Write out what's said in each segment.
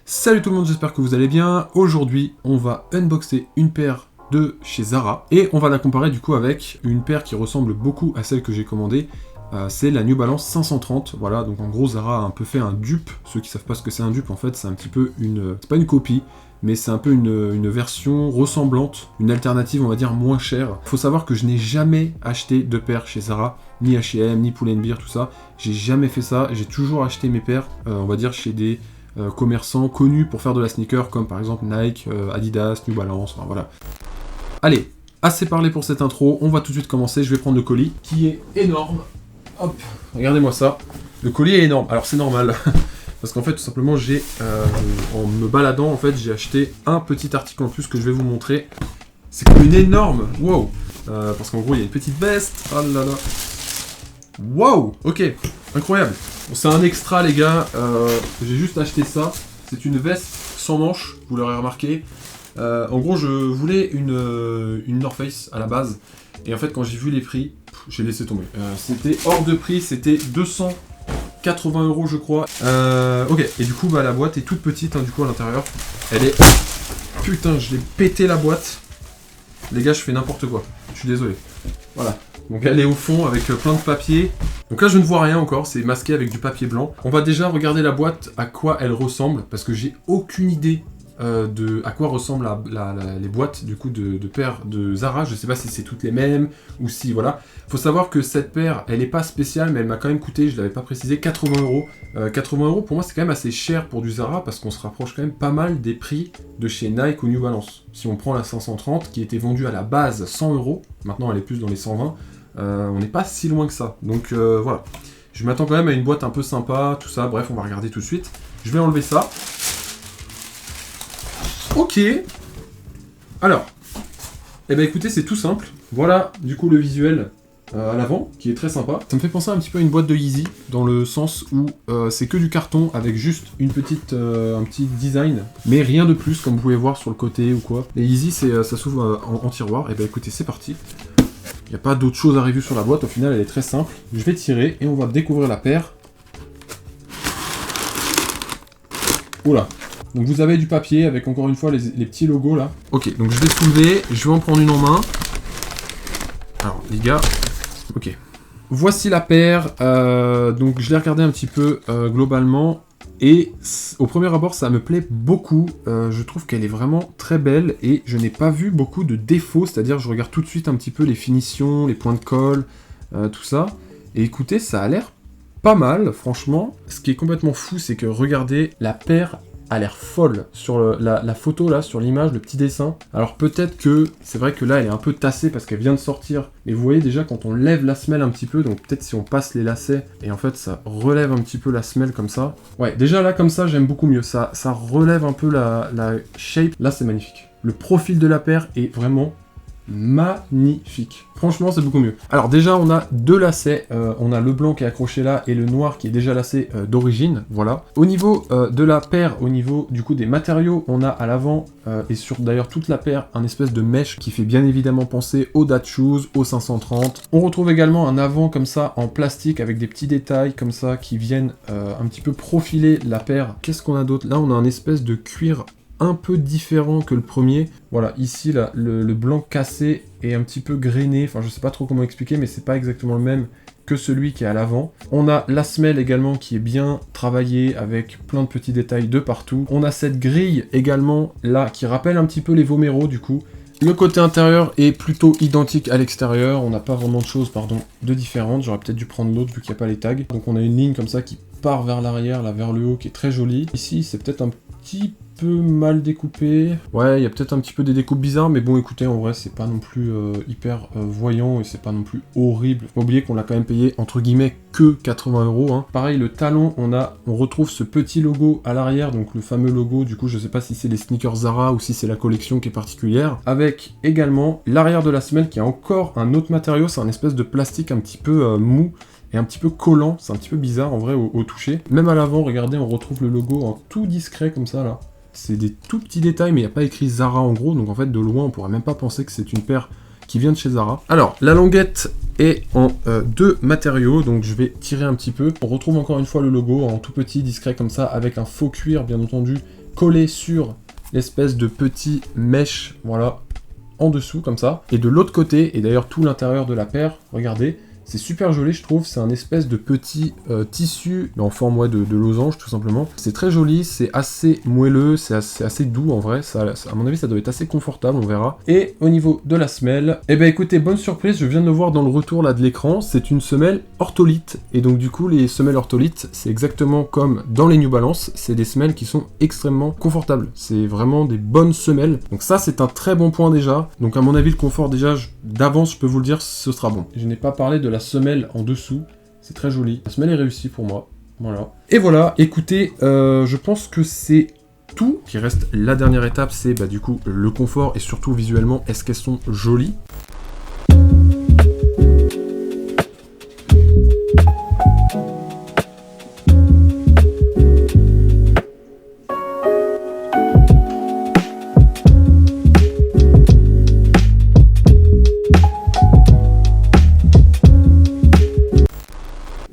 Salut tout le monde, j'espère que vous allez bien. Aujourd'hui, on va unboxer une paire de chez Zara et on va la comparer du coup avec une paire qui ressemble beaucoup à celle que j'ai commandée. C'est la New Balance 530. Voilà, donc en gros Zara a un peu fait un dupe. Ceux qui savent pas ce que c'est un dupe, en fait, c'est un petit peu c'est pas une copie, mais c'est un peu une version ressemblante, une alternative on va dire moins chère. Faut savoir que je n'ai jamais acheté de paires chez Zara, ni H&M, ni Pull&Bear, tout ça. J'ai jamais fait ça. J'ai toujours acheté mes paires, on va dire chez des commerçants connus pour faire de la sneaker, comme par exemple Nike, Adidas, New Balance, enfin voilà. Allez, assez parlé pour cette intro, on va tout de suite commencer. Je vais prendre le colis, qui est énorme. Hop, regardez-moi ça. Le colis est énorme, alors c'est normal. Parce qu'en fait, tout simplement, en me baladant, en fait, j'ai acheté un petit article en plus que je vais vous montrer. C'est comme une énorme, wow. Parce qu'en gros, il y a une petite veste, oh là là. Wow, ok, incroyable. Bon, c'est un extra les gars, j'ai juste acheté ça. C'est une veste sans manches, vous l'aurez remarqué. En gros, je voulais une North Face à la base. Et en fait, quand j'ai vu les prix, j'ai laissé tomber. C'était hors de prix, c'était 280 € je crois. Ok, et du coup, bah, la boîte est toute petite, hein, du coup, à l'intérieur. Elle est... Putain, je l'ai pété la boîte. Les gars, je fais n'importe quoi. Je suis désolé. Voilà. Donc elle est au fond avec plein de papier. Donc là je ne vois rien encore, c'est masqué avec du papier blanc. On va déjà regarder la boîte, à quoi elle ressemble, parce que j'ai aucune idée de à quoi ressemblent les boîtes du coup de paires de Zara. Je sais pas si c'est toutes les mêmes ou si voilà. Faut savoir que cette paire, elle est pas spéciale, mais elle m'a quand même coûté, je l'avais pas précisé, 80 €. 80 € pour moi c'est quand même assez cher pour du Zara, parce qu'on se rapproche quand même pas mal des prix de chez Nike ou New Balance. Si on prend la 530 qui était vendue à la base 100 €, maintenant elle est plus dans les 120. On n'est pas si loin que ça, donc voilà. Je m'attends quand même à une boîte un peu sympa, tout ça, bref, on va regarder tout de suite. Je vais enlever ça. Ok. Alors, eh ben écoutez, c'est tout simple. Voilà, du coup, le visuel à l'avant, qui est très sympa. Ça me fait penser un petit peu à une boîte de Yeezy, dans le sens où c'est que du carton, avec juste un petit design, mais rien de plus, comme vous pouvez voir sur le côté ou quoi. Les Yeezy, ça s'ouvre en tiroir. Eh ben écoutez, c'est parti. Il n'y a pas d'autre chose à review sur la boîte, au final elle est très simple. Je vais tirer et on va découvrir la paire. Oula. Donc vous avez du papier avec encore une fois les petits logos là. Ok, donc je vais soulever, je vais en prendre une en main. Alors les gars, ok. Voici la paire, donc je l'ai regardé un petit peu globalement. Et au premier abord, ça me plaît beaucoup. Je trouve qu'elle est vraiment très belle et je n'ai pas vu beaucoup de défauts. C'est-à-dire, je regarde tout de suite un petit peu les finitions, les points de colle, tout ça. Et écoutez, ça a l'air pas mal, franchement. Ce qui est complètement fou, c'est que regardez, la paire a l'air folle sur la photo là, sur l'image, le petit dessin. Alors peut-être que c'est vrai que là elle est un peu tassée parce qu'elle vient de sortir, mais vous voyez déjà quand on lève la semelle un petit peu, donc peut-être si on passe les lacets et en fait ça relève un petit peu la semelle comme ça. Ouais, déjà là comme ça j'aime beaucoup mieux, ça relève un peu la shape. Là c'est magnifique. Le profil de la paire est vraiment magnifique. Franchement, c'est beaucoup mieux. Alors déjà, on a deux lacets. On a le blanc qui est accroché là et le noir qui est déjà lacé d'origine. Voilà. Au niveau de la paire, au niveau du coup des matériaux, on a à l'avant et sur d'ailleurs toute la paire un espèce de mèche qui fait bien évidemment penser au Dad Shoes, au 530. On retrouve également un avant comme ça en plastique avec des petits détails comme ça qui viennent un petit peu profiler la paire. Qu'est-ce qu'on a d'autre? Là, on a un espèce de cuir un peu différent que le premier. Voilà, ici là, le blanc cassé est un petit peu grainé, enfin je sais pas trop comment expliquer, mais c'est pas exactement le même que celui qui est à l'avant. On a la semelle également qui est bien travaillée avec plein de petits détails de partout. On a cette grille également là qui rappelle un petit peu les Vomero du coup. Le côté intérieur est plutôt identique à l'extérieur, on n'a pas vraiment de choses de différentes. J'aurais peut-être dû prendre l'autre vu qu'il n'y a pas les tags. Donc on a une ligne comme ça qui part vers l'arrière, là vers le haut, qui est très jolie. Ici c'est peut-être un petit peu mal découpé. Ouais, il y a peut-être un petit peu des découpes bizarres, mais bon, écoutez, en vrai, c'est pas non plus hyper voyant et c'est pas non plus horrible. Faut pas oublier qu'on l'a quand même payé, entre guillemets, que 80 €. Hein. Pareil, le talon, on retrouve ce petit logo à l'arrière, donc le fameux logo, du coup, je sais pas si c'est les sneakers Zara ou si c'est la collection qui est particulière, avec également l'arrière de la semelle qui a encore un autre matériau, c'est un espèce de plastique un petit peu mou et un petit peu collant, c'est un petit peu bizarre en vrai au toucher. Même à l'avant, regardez, on retrouve le logo en tout discret comme ça là. C'est des tout petits détails, mais il n'y a pas écrit Zara en gros, donc en fait de loin on pourrait même pas penser que c'est une paire qui vient de chez Zara. Alors, la languette est en deux matériaux, donc je vais tirer un petit peu. On retrouve encore une fois le logo en tout petit, discret comme ça, avec un faux cuir bien entendu, collé sur l'espèce de petit mèche, voilà, en dessous comme ça. Et de l'autre côté, et d'ailleurs tout l'intérieur de la paire, regardez, c'est super joli, je trouve. C'est un espèce de petit tissu, mais en forme de losange, tout simplement. C'est très joli, c'est assez moelleux, c'est assez doux, en vrai. Ça, à mon avis, ça doit être assez confortable, on verra. Et au niveau de la semelle, eh ben écoutez, bonne surprise, je viens de le voir dans le retour, là, de l'écran. C'est une semelle ortholite. Et donc, du coup, les semelles ortholites, c'est exactement comme dans les New Balance. C'est des semelles qui sont extrêmement confortables. C'est vraiment des bonnes semelles. Donc ça, c'est un très bon point, déjà. Donc, à mon avis, le confort, déjà, d'avance, je peux vous le dire, ce sera bon. Je n'ai pas parlé de la semelle en dessous, c'est très joli. La semelle est réussie pour moi, voilà. Et voilà, écoutez, je pense que c'est tout. Qui reste la dernière étape, c'est du coup le confort et surtout visuellement, est-ce qu'elles sont jolies?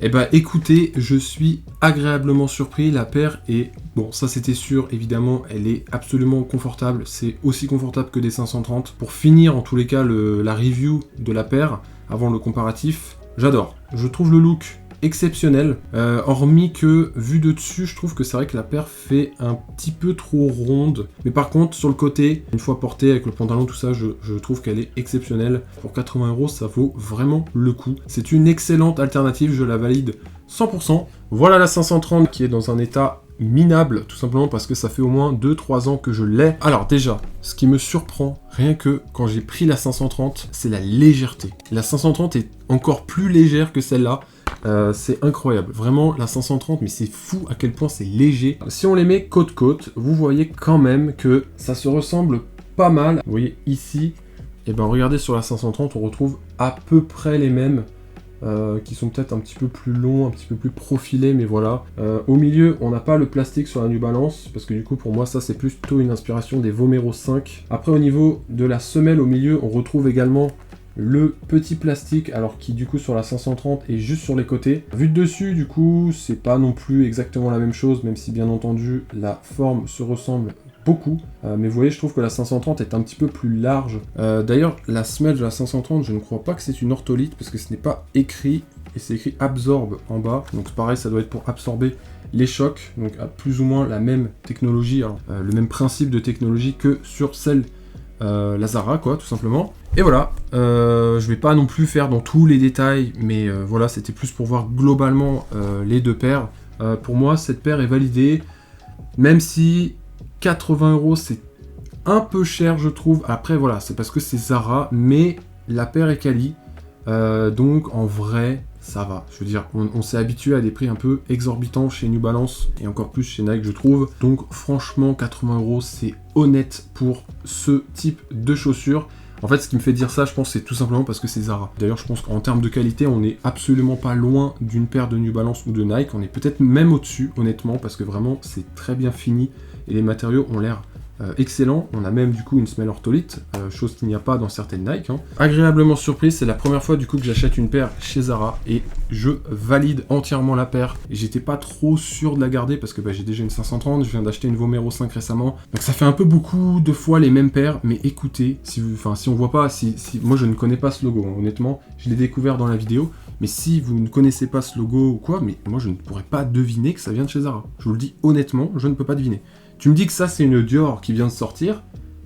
Eh bah écoutez, je suis agréablement surpris, la paire est, bon ça c'était sûr, évidemment, elle est absolument confortable, c'est aussi confortable que des 530. Pour finir en tous les cas la review de la paire, avant le comparatif, j'adore. Je trouve le look exceptionnel, hormis que, vu de dessus, je trouve que c'est vrai que la paire fait un petit peu trop ronde, mais par contre, sur le côté, une fois portée avec le pantalon, tout ça, je trouve qu'elle est exceptionnelle. Pour 80 €, ça vaut vraiment le coup. C'est une excellente alternative, je la valide 100%. Voilà la 530 qui est dans un état minable, tout simplement parce que ça fait au moins 2-3 ans que je l'ai. Alors déjà, ce qui me surprend, rien que quand j'ai pris la 530, c'est la légèreté. La 530 est encore plus légère que celle-là. C'est incroyable, vraiment la 530, mais c'est fou à quel point c'est léger. Si on les met côte-côte, vous voyez quand même que ça se ressemble pas mal. Vous voyez ici, et ben regardez sur la 530, on retrouve à peu près les mêmes, qui sont peut-être un petit peu plus longs, un petit peu plus profilés, mais voilà. Au milieu, on n'a pas le plastique sur la New Balance, parce que du coup pour moi ça c'est plutôt une inspiration des Vomero 5. Après au niveau de la semelle au milieu, on retrouve également le petit plastique, alors qui du coup sur la 530 est juste sur les côtés. Vu de dessus, du coup, c'est pas non plus exactement la même chose, même si bien entendu la forme se ressemble beaucoup. Mais vous voyez, je trouve que la 530 est un petit peu plus large. D'ailleurs, la semelle de la 530, je ne crois pas que c'est une ortholite, parce que ce n'est pas écrit, et c'est écrit absorbe en bas. Donc pareil, ça doit être pour absorber les chocs, donc à plus ou moins la même technologie, alors, le même principe de technologie que sur celle la Zara, quoi, tout simplement. Et voilà, je vais pas non plus faire dans tous les détails, mais voilà, c'était plus pour voir globalement les deux paires. Pour moi, cette paire est validée, même si 80 € c'est un peu cher, je trouve. Après, voilà, c'est parce que c'est Zara, mais la paire est quali, donc en vrai, ça va. Je veux dire, on s'est habitué à des prix un peu exorbitants chez New Balance, et encore plus chez Nike, je trouve. Donc franchement, 80 €, c'est honnête pour ce type de chaussures. En fait, ce qui me fait dire ça, je pense, c'est tout simplement parce que c'est Zara. D'ailleurs, je pense qu'en termes de qualité, on n'est absolument pas loin d'une paire de New Balance ou de Nike. On est peut-être même au-dessus, honnêtement, parce que vraiment, c'est très bien fini et les matériaux ont l'air excellent. On a même du coup une semelle ortholite, chose qu'il n'y a pas dans certaines Nike. Agréablement surpris, c'est la première fois du coup que j'achète une paire chez Zara et je valide entièrement la paire. J'étais pas trop sûr de la garder parce que j'ai déjà une 530, je viens d'acheter une Vomero 5 récemment, donc ça fait un peu beaucoup de fois les mêmes paires. Mais écoutez, si on voit pas, moi je ne connais pas ce logo, honnêtement, je l'ai découvert dans la vidéo. Mais si vous ne connaissez pas ce logo ou quoi, mais moi je ne pourrais pas deviner que ça vient de chez Zara. Je vous le dis honnêtement, je ne peux pas deviner. Tu me dis que ça c'est une Dior qui vient de sortir,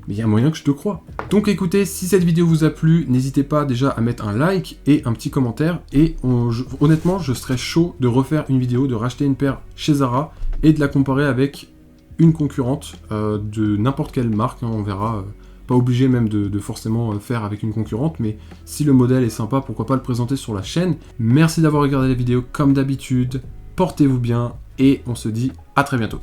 mais il y a moyen que je te croie. Donc écoutez, si cette vidéo vous a plu, n'hésitez pas déjà à mettre un like et un petit commentaire. Et honnêtement, je serais chaud de refaire une vidéo, de racheter une paire chez Zara et de la comparer avec une concurrente de n'importe quelle marque. On verra, pas obligé même de forcément faire avec une concurrente, mais si le modèle est sympa, pourquoi pas le présenter sur la chaîne. Merci d'avoir regardé la vidéo comme d'habitude, portez-vous bien et on se dit à très bientôt.